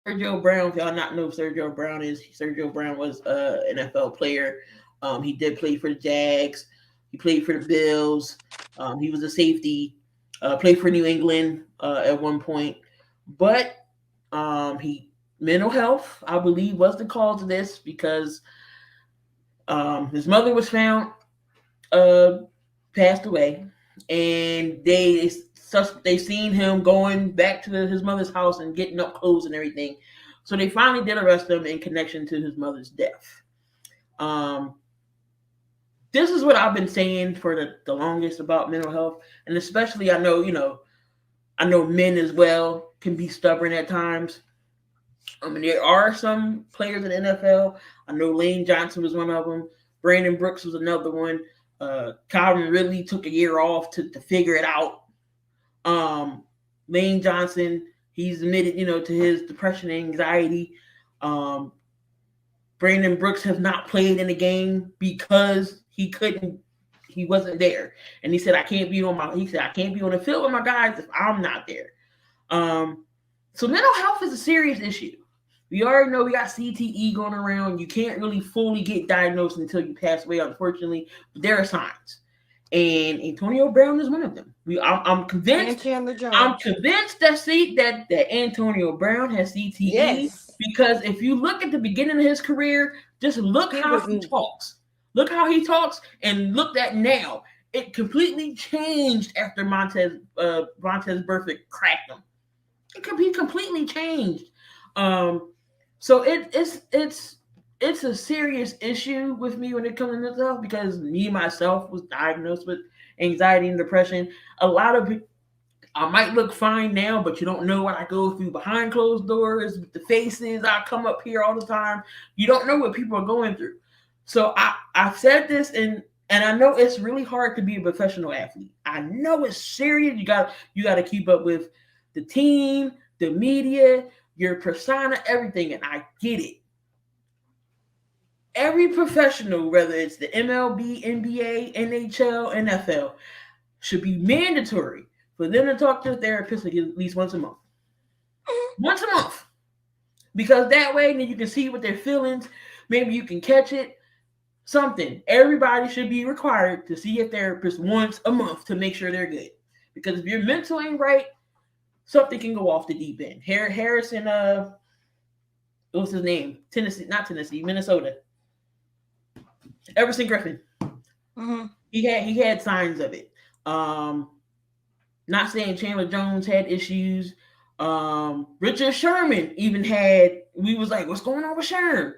Sergio Brown, if y'all not know who Sergio Brown is, Sergio Brown was an NFL player. He did play for the Jags. He played for the Bills. He was a safety. Played for New England at one point, but he mental health, I believe, was the cause of this because his mother was found uh, passed away, and they seen him going back to his mother's house and getting up clothes and everything. So they finally did arrest him in connection to his mother's death. Um, this is what I've been saying for the longest about mental health, and especially I know men as well can be stubborn at times. I mean, there are some players in the NFL. I know Lane Johnson was one of them. Brandon Brooks was another one. Calvin Ridley took a year off to figure it out. Um, Lane Johnson, he's admitted, to his depression and anxiety. Um, Brandon Brooks has not played in the game because he wasn't there. And he said, he said, I can't be on the field with my guys if I'm not there. So mental health is a serious issue. We already know we got CTE going around. You can't really fully get diagnosed until you pass away, unfortunately. But there are signs, and Antonio Brown is one of them. I'm convinced. I'm convinced that Antonio Brown has CTE because if you look at the beginning of his career, just look how he talks. Look how he talks, and look at now. It completely changed after Montez Burfict cracked him. It could be completely changed. So it's a serious issue with me when it comes to mental health because me myself was diagnosed with anxiety and depression. A lot of people, I might look fine now, but you don't know what I go through behind closed doors, with the faces. I come up here all the time. You don't know what people are going through. So I've said this and I know it's really hard to be a professional athlete. I know it's serious. You got to keep up with the team, the media, your persona, everything, and I get it. Every professional, whether it's the MLB, NBA, NHL, NFL, should be mandatory for them to talk to a therapist at least once a month. Once a month. Because that way, then you can see what their feelings, maybe you can catch it. Something. Everybody should be required to see a therapist once a month to make sure they're good. Because if your mental ain't right, something can go off the deep end. Harrison, what's his name? Minnesota. Everson Griffin. Mm-hmm. He had signs of it. Not saying Chandler Jones had issues. Richard Sherman even had. We was like, what's going on with Sherman?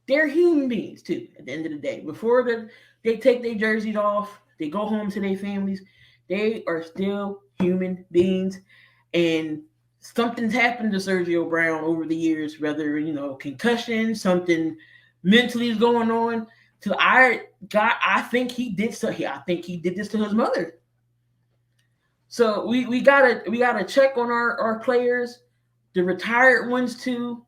They're human beings too. At the end of the day, before they take their jerseys off, they go home to their families. They are still human beings, and something's happened to Sergio Brown over the years, whether concussion, something mentally is going on. So I think he did so. I think he did this to his mother. So we gotta check on our players, the retired ones too.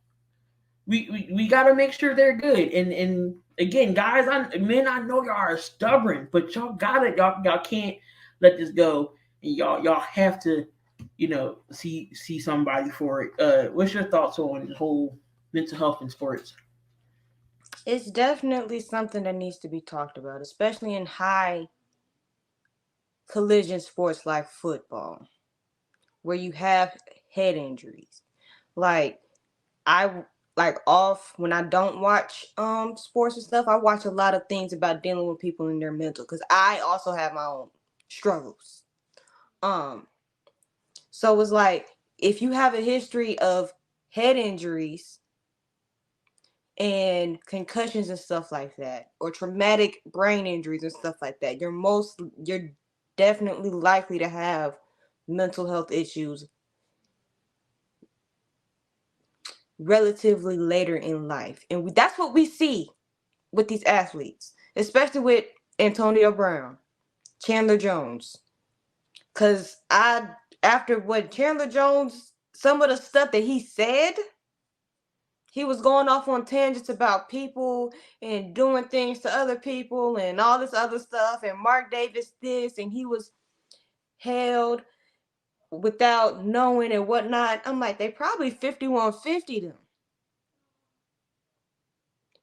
We gotta make sure they're good. And again, guys, I know y'all are stubborn, but y'all can't let this go, and y'all have to, see somebody for it. What's your thoughts on the whole mental health in sports? It's definitely something that needs to be talked about, especially in high collision sports like football, where you have head injuries. Like I off when I don't watch sports and stuff, I watch a lot of things about dealing with people in their mental because I also have my own struggles. So it's like if you have a history of head injuries and concussions and stuff like that, or traumatic brain injuries and stuff like that, you're definitely likely to have mental health issues relatively later in life. And that's what we see with these athletes, especially with Antonio Brown, Chandler Jones. Because after what Chandler Jones, some of the stuff that he said, he was going off on tangents about people and doing things to other people and all this other stuff. And Mark Davis this, and he was held without knowing and whatnot. I'm like, they probably 5150 them.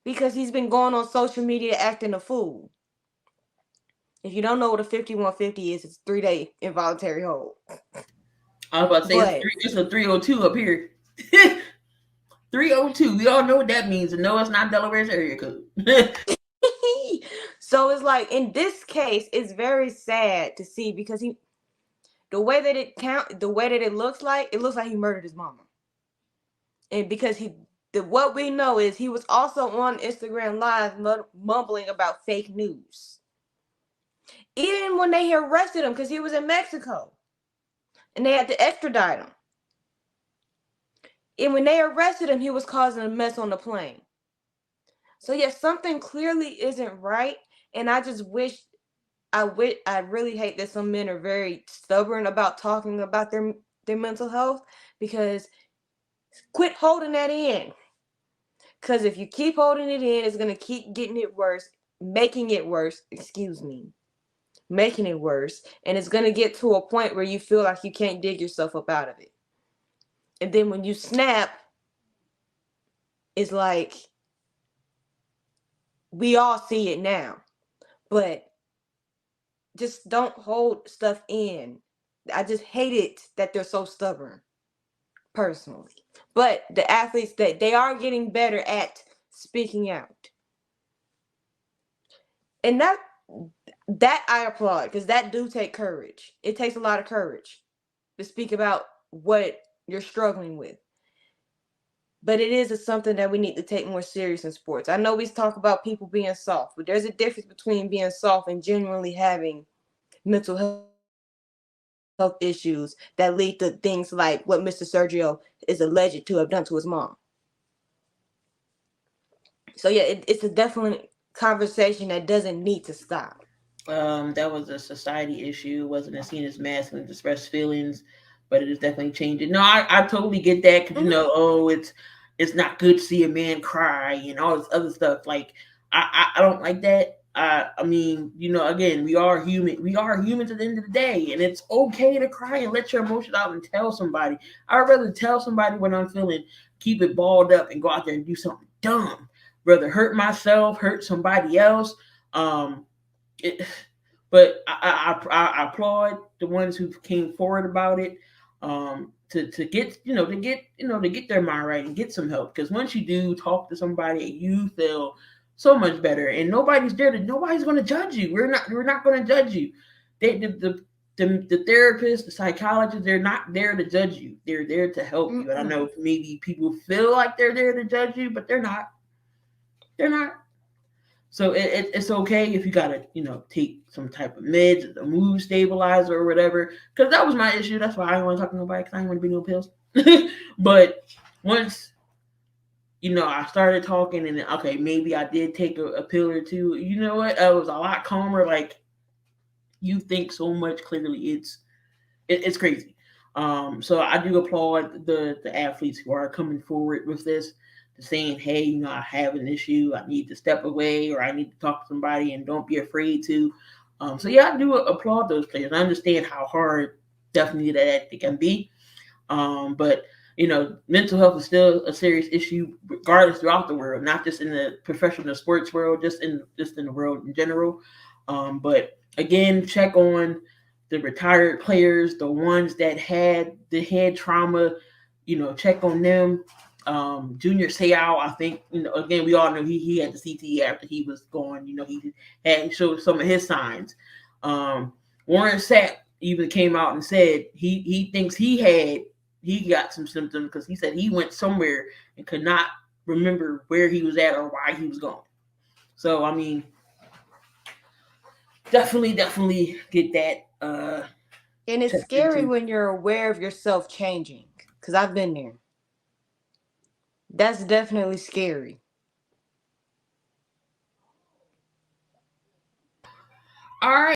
Because he's been going on social media acting a fool. If you don't know what a 5150 is, it's 3-day involuntary hold. I was about to say But it's a 302 up here. 302. We all know what that means, and no, it's not Delaware's area code. so it's like in this case, it's very sad to see because the way that it looks like he murdered his mama. And because what we know is he was also on Instagram Live mumbling about fake news. Even when they arrested him because he was in Mexico and they had to extradite him. And when they arrested him, he was causing a mess on the plane. So yes, something clearly isn't right. And I just wish, I really hate that some men are very stubborn about talking about their mental health, because quit holding that in. Because if you keep holding it in, it's going to keep getting it worse, making it worse, making it worse. And it's going to get to a point where you feel like you can't dig yourself up out of it. And then when you snap, it's like, we all see it now. But just don't hold stuff in. I just hate it that they're so stubborn, personally. But the athletes, they are getting better at speaking out. And that I applaud, because that do take courage. It takes a lot of courage to speak about what you're struggling with. But it is something that we need to take more serious in sports. I know we talk about people being soft, but there's a difference between being soft and genuinely having mental health issues that lead to things like what Mr. Sergio is alleged to have done to his mom. So yeah, it's a definite conversation that doesn't need to stop. That was a society issue. It wasn't seen as masculine to express feelings, but it is definitely changing. No, I totally get that because oh, it's not good to see a man cry and all this other stuff. Like I don't like that. I mean, again, we are human. We are humans at the end of the day, and it's okay to cry and let your emotions out and tell somebody. I'd rather tell somebody what I'm feeling, keep it balled up, and go out there and do something dumb. Rather hurt myself, hurt somebody else. It, but I applaud the ones who came forward about it, to get to get their mind right and get some help, because once you do talk to somebody, you feel so much better, and nobody's going to judge you. We're not going to judge you. The therapist, the psychologist, they're not there to judge you. They're there to help you. And I know maybe people feel like they're there to judge you, but they're not. They're not. So it's okay if you gotta, take some type of meds, a mood stabilizer or whatever. Because that was my issue. That's why I don't want to talk to nobody, because I don't want to be no pills. But once, I started talking, and okay, maybe I did take a pill or two. You know what? I was a lot calmer. Like, you think so much clearly. It's crazy. So I do applaud the athletes who are coming forward with this, to saying, hey, I have an issue, I need to step away, or I need to talk to somebody, and don't be afraid to. So yeah, I do applaud those players. I understand how hard definitely that it can be. But mental health is still a serious issue, regardless, throughout the world, not just in the professional sports world, just in the world in general. But again, check on the retired players, the ones that had the head trauma. Check on them. Junior Seau, I think, again, we all know he had the CTE after he was gone. He had showed some of his signs. Warren Sapp even came out and said he thinks he got some symptoms, because he said he went somewhere and could not remember where he was at or why he was gone. So I mean, definitely get that. And it's scary when you're aware of yourself changing, because I've been there. That's definitely scary. All right.